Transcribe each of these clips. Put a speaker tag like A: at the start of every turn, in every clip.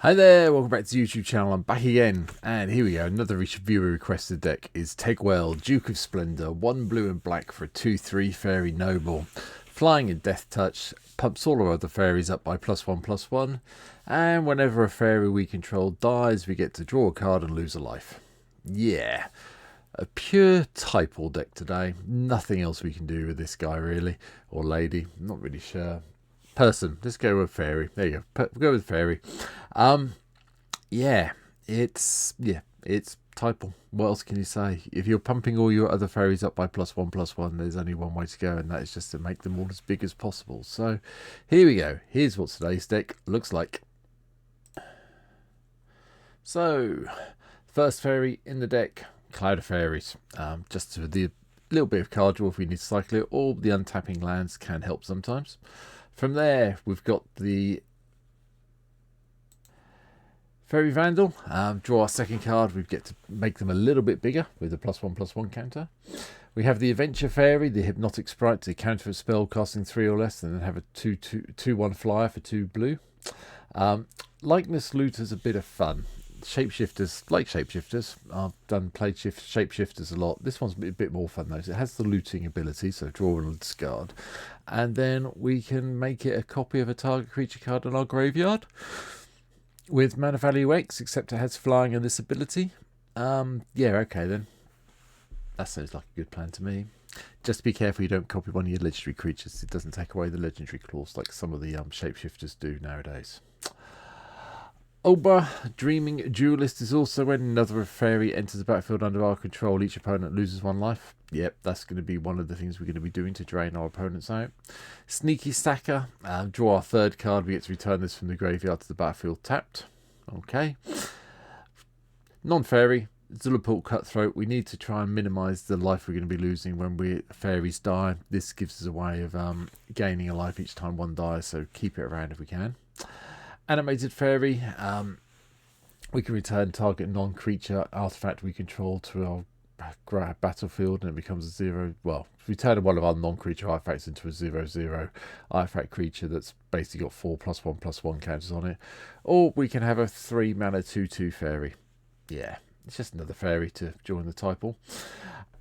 A: Hi there, welcome back to the YouTube channel. I'm back again, and here we go. Another viewer requested deck is Tegwyll, Duke of Splendor, 1 blue and black for a 2/3 fairy noble. Flying and death touch, pumps all our other fairies up by +1/+1, and whenever a fairy we control dies, we get to draw a card and lose a life. Yeah, a pure typal deck today. Nothing else we can do with this guy really, or lady, not really sure. Person, let's go with fairy. There you go, go with fairy. Yeah, it's typal. What else can you say? If you're pumping all your other fairies up by +1/+1, there's only one way to go, and that is just to make them all as big as possible. So here we go. Here's what today's deck looks like. So first fairy in the deck, Cloud of Fairies. Just for the little bit of card draw if we need to cycle it, or the untapping lands can help sometimes. From there, we've got the Fairy Vandal. Draw our second card. We get to make them a little bit bigger with a +1/+1 counter. We have the Adventure Fairy, the Hypnotic Sprite, to counter a spell costing 3 or less, and then have a 2/2/1 flyer for 2 blue. Likeness Looter's a bit of fun. Shapeshifters, like shapeshifters, I've played shapeshifters a lot. This one's a bit more fun though. So it has the looting ability, so draw and discard, and then we can make it a copy of a target creature card in our graveyard with mana value X, except it has flying and this ability. Yeah, okay then. That sounds like a good plan to me. Just be careful you don't copy one of your legendary creatures. It doesn't take away the legendary clause like some of the shapeshifters do nowadays. Oba, Dreaming Duelist is also when another fairy enters the battlefield under our control. Each opponent loses 1 life. Yep, that's going to be one of the things we're going to be doing to drain our opponents out. Sneaky Stacker, draw our third card. We get to return this from the graveyard to the battlefield tapped. Okay. Non-fairy, Zulapult Cutthroat. We need to try and minimise the life we're going to be losing when fairies die. This gives us a way of gaining a life each time one dies, so keep it around if we can. Animated Fairy, we can return target non-creature artifact we control to our battlefield, and it becomes a 0. Well, return one of our non-creature artifacts into a 0/0 artifact creature that's basically got 4 +1/+1 counters on it. Or we can have a 3 mana 2/2 fairy. Yeah, it's just another fairy to join the typal.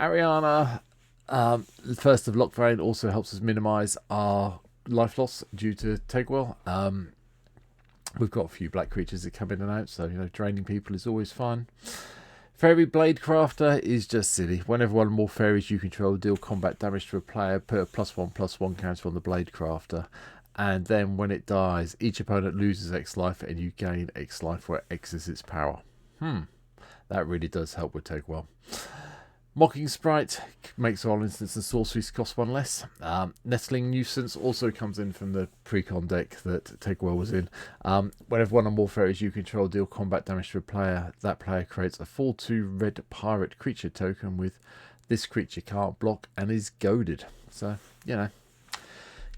A: Ariana, First of Lockvein, also helps us minimise our life loss due to Tegwyll. We've got a few black creatures that come in and out, so draining people is always fun. Fairy Blade Crafter is just silly. Whenever one or more fairies you control deal combat damage to a player, put a +1/+1 counter on the Blade Crafter, and then when it dies, each opponent loses X life and you gain X life where X is its power. That really does help with Tegwyll. Mocking Sprite makes all instants and sorceries cost 1 less. Nettling Nuisance also comes in from the pre-con deck that Tegwyll was in. Whenever one or more fairies you control deal combat damage to a player, that player creates a 4/2 red pirate creature token with this creature can't block and is goaded. So,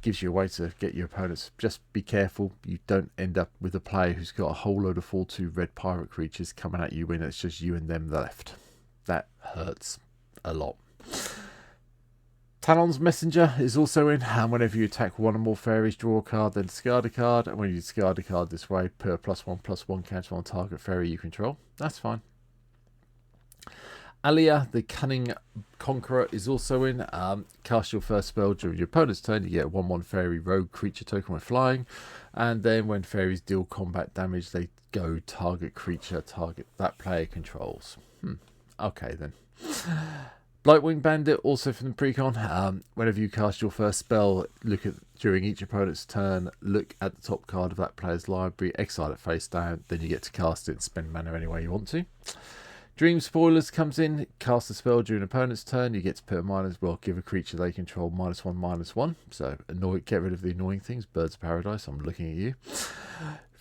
A: gives you a way to get your opponents. Just be careful you don't end up with a player who's got a whole load of 4/2 red pirate creatures coming at you when it's just you and them left. That hurts a lot. Talon's Messenger is also in, and whenever you attack one or more fairies, draw a card, then discard a card, and when you discard a card this way, put a +1/+1 counter on target fairy you control. That's fine. Alia, the Cunning Conqueror, is also in. Cast your first spell during your opponent's turn. You get a 1/1 fairy rogue creature token with flying, and then when fairies deal combat damage, they go target creature, target that player controls. Okay then. Blightwing Bandit, also from the precon. Whenever you cast your first spell, during each opponent's turn, look at the top card of that player's library, exile it face down, then you get to cast it and spend mana any way you want to. Dream Spoilers comes in, cast a spell during an opponent's turn, you get to put give a creature they control -1/-1. So get rid of the annoying things. Birds of Paradise, I'm looking at you.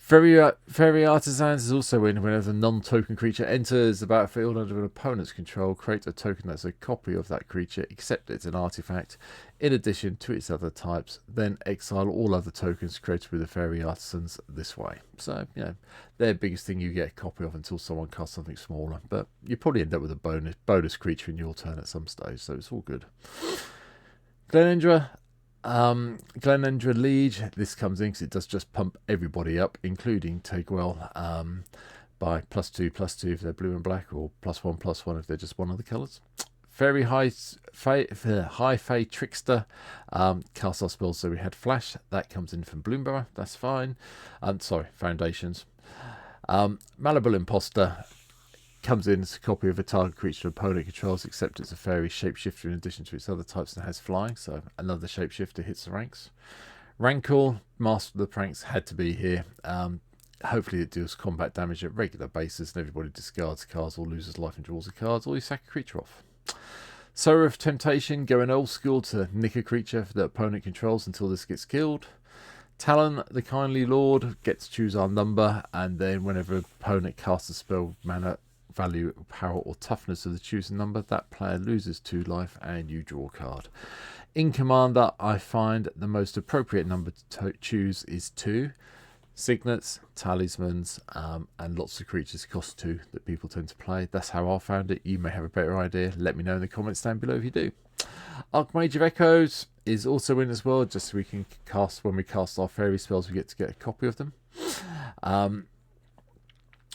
A: Fairy Artisans is also in. Whenever a non-token creature enters the battlefield under an opponent's control, create a token that's a copy of that creature, except it's an artifact, in addition to its other types. Then exile all other tokens created with the Fairy Artisans this way. So, their biggest thing you get a copy of until someone casts something smaller. But you probably end up with a bonus creature in your turn at some stage, so it's all good. Glenendra, Glenendra Liege, this comes in because it does just pump everybody up, including Tegwyll, by +2/+2 if they're blue and black, or +1/+1 if they're just one of the colours. Very high Fae Trickster, cast our spells, so we had Flash, that comes in from Bloomberg, that's fine. Sorry, Foundations. Malleable Imposter comes in as a copy of a target creature opponent controls, except it's a fairy shapeshifter in addition to its other types and has flying, so another shapeshifter hits the ranks. Rankle, Master of the Pranks, had to be here. Hopefully it deals combat damage at regular basis and everybody discards cards or loses life and draws a card, or you sack a creature off. Sower of Temptation, going old school to nick a creature that opponent controls until this gets killed. Talon, the Kindly Lord, gets to choose our number, and then whenever opponent casts a spell, mana, value, power, or toughness of the chosen number, that player loses 2 life and you draw a card. In Commander, I find the most appropriate number to choose is 2. Signets, talismans, and lots of creatures cost 2 that people tend to play. That's how I found it. You may have a better idea. Let me know in the comments down below if you do. Archmage of Echoes is also in as well, just so we can cast, when we cast our fairy spells, we get to get a copy of them.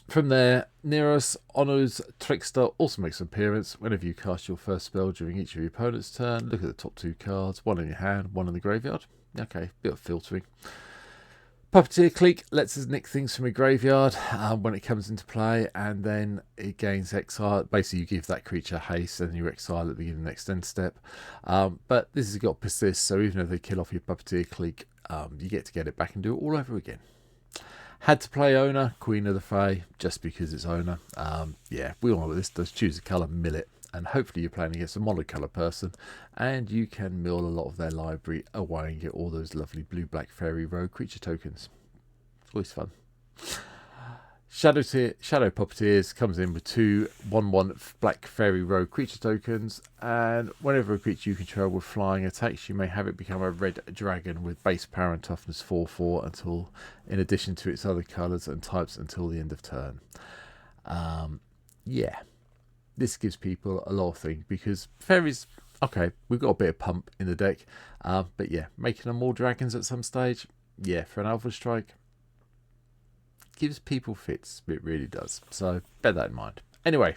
A: From there, Neros Honor's Trickster also makes an appearance. Whenever you cast your first spell during each of your opponent's turn, look at the top 2 cards, 1 in your hand, 1 in the graveyard. Okay, bit of filtering. Puppeteer Clique lets us nick things from a graveyard when it comes into play, and then it gains exile. Basically, you give that creature haste and you exile at the beginning of the next end step. But this has got persist, so even if they kill off your Puppeteer Clique, you get to get it back and do it all over again. Had to play Owner, Queen of the Fae, just because it's Owner. Yeah, we all know what this does. Choose a colour, mill it. And hopefully you're playing against a monocolour person, and you can mill a lot of their library away and get all those lovely blue-black fairy rogue creature tokens. Always fun. Shadow Puppeteers comes in with 2 1/1 black fairy rogue creature tokens, and whenever a creature you control with flying attacks, you may have it become a red dragon with base power and toughness 4/4 until, in addition to its other colours and types, until the end of turn. Yeah, this gives people a lot of things, because fairies, okay, we've got a bit of pump in the deck, but yeah, making them more dragons at some stage, yeah, for an Alpha Strike, gives people fits. It really does. So bear that in mind. Anyway,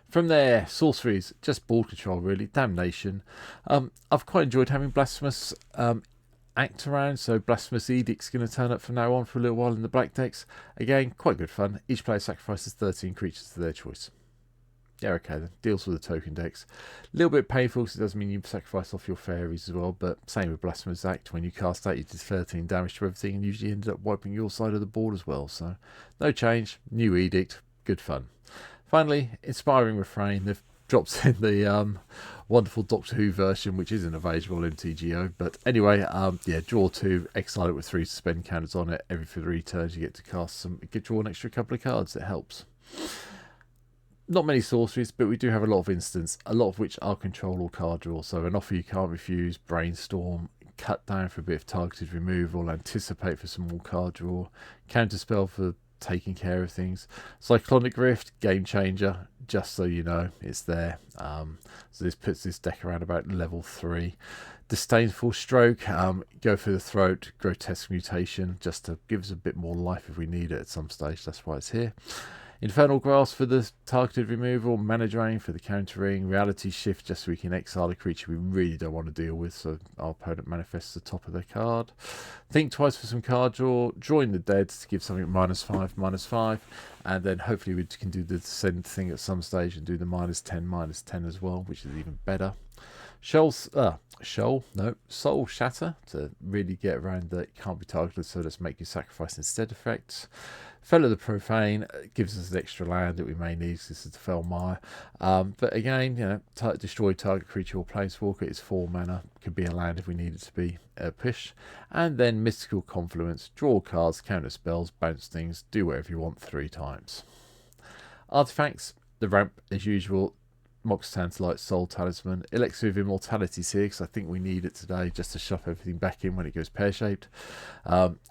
A: from there, sorceries, just board control really. Damnation. I've quite enjoyed having Blasphemous Act around, so Blasphemous Edict's going to turn up from now on for a little while in the black decks. Again, quite good fun. Each player sacrifices 13 creatures to their choice. Yeah, okay then. Deals with the token decks. A little bit painful because it does mean you sacrifice off your fairies as well, but same with Blasphemous Act. When you cast that, you did 13 damage to everything and usually ended up wiping your side of the board as well. So, no change. New Edict. Good fun. Finally, Inspiring Refrain. They've dropped in the wonderful Doctor Who version, which isn't available in TGO. But anyway, yeah, draw 2, exile it with 3 suspend counters on it. Every 3 turns you get to cast some, draw an extra couple of cards. It helps. Not many sorceries, but we do have a lot of instants, a lot of which are control or card draw. So an Offer You Can't Refuse, Brainstorm, Cut Down for a bit of targeted removal, Anticipate for some more card draw, Counterspell for taking care of things, Cyclonic Rift, Game Changer, just so you know, it's there. So this puts this deck around about level 3. Disdainful Stroke, go for the throat, Grotesque Mutation, just to give us a bit more life if we need it at some stage. That's why it's here. Infernal Grasp for the targeted removal, Mana Drain for the countering, Reality Shift just so we can exile a creature we really don't want to deal with, so our opponent manifests the top of their card. Think Twice for some card draw, Drawing the Dead to give something -5/-5, and then hopefully we can do the Descend thing at some stage and do the -10/-10 as well, which is even better. Soul Shatter to really get around that it can't be targeted, so let's make you sacrifice instead effects. Fellow the Profane gives us an extra land that we may need. This is the Fell Mire. But again, you know, destroy target creature or planeswalker. It's 4 mana. Could be a land if we need it to be a push. And then Mystical Confluence. Draw cards, counter spells, bounce things, do whatever you want 3 times. Artifacts. The ramp as usual. Mox Tantalite, Soul Talisman, Elixir of Immortality's here because I think we need it today just to shove everything back in when it goes pear-shaped.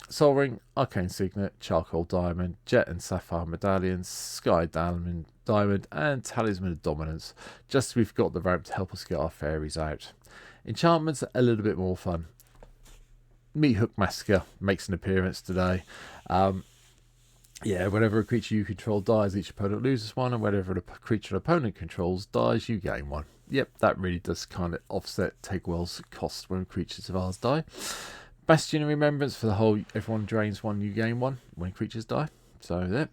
A: Soul Ring, Arcane Signet, Charcoal Diamond, Jet and Sapphire Medallions, Sky Diamond, and Talisman of Dominance. Just so we've got the ramp to help us get our fairies out. Enchantments are a little bit more fun. Meat Hook Massacre makes an appearance today. Yeah, whenever a creature you control dies, each opponent loses one, and whenever a creature an opponent controls dies, you gain one. Yep, that really does kind of offset Tegwyll's cost when creatures of ours die. Bastion of Remembrance for the whole, everyone drains one, you gain one when creatures die. So there.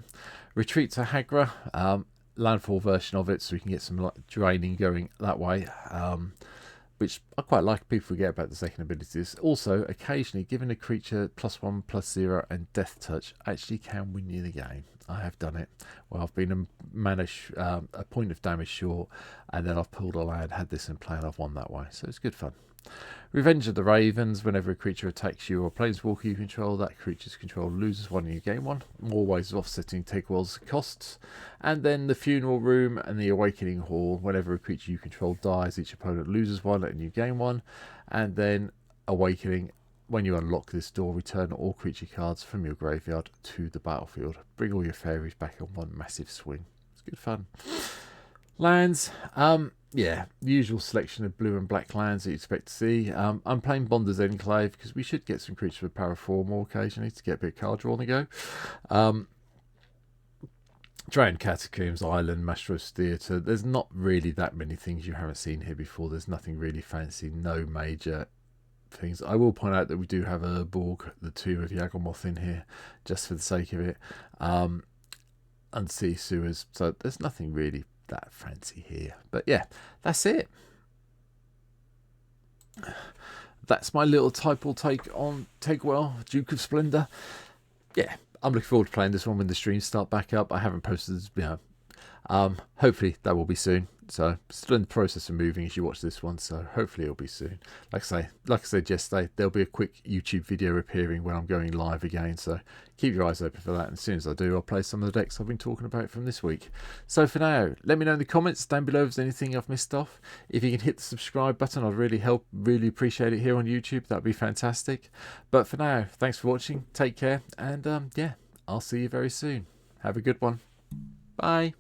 A: Retreat to Hagra, landfall version of it, so we can get some draining going that way. Which I quite like. People forget about the second abilities. Also, occasionally, giving a creature +1/+0 and Death Touch actually can win you the game. I have done it. Well, I've been a point of damage short, and then I've pulled a land, had this in play, and I've won that way. So it's good fun. Revenge of the Ravens. Whenever a creature attacks you or planeswalker you control, that creature's control loses one and you gain one. More ways of offsetting Tegwyll's costs. And then the Funeral Room and the Awakening Hall. Whenever a creature you control dies, each opponent loses one and you gain one. And then Awakening. When you unlock this door, return all creature cards from your graveyard to the battlefield. Bring all your fairies back on one massive swing. It's good fun. Lands. Yeah, the usual selection of blue and black lands that you expect to see. I'm playing Bonder's Enclave because we should get some creatures with power 4 more occasionally to get a bit of card draw on the go. Dragon Catacombs, Island, Mastros Theatre. There's not really that many things you haven't seen here before. There's nothing really fancy, no major things. I will point out that we do have a Borg, the Tomb of Yagmoth in here, just for the sake of it. Undersea Sewers. So there's nothing really that fancy here, but yeah, that's it. That's my little typal take on Tegwyll, Duke of Splendor. Yeah, I'm looking forward to playing this one when the streams start back up. I haven't posted this, hopefully that will be soon. So still in the process of moving as you watch this one, so hopefully it'll be soon. Like I said yesterday, there'll be a quick YouTube video appearing when I'm going live again, so keep your eyes open for that, and as soon as I do, I'll play some of the decks I've been talking about from this week. So for now, let me know in the comments down below if there's anything I've missed off. If you can hit the subscribe button, I'd really appreciate it here on YouTube. That'd be fantastic. But for now, thanks for watching, take care, and yeah, I'll see you very soon. Have a good one. Bye.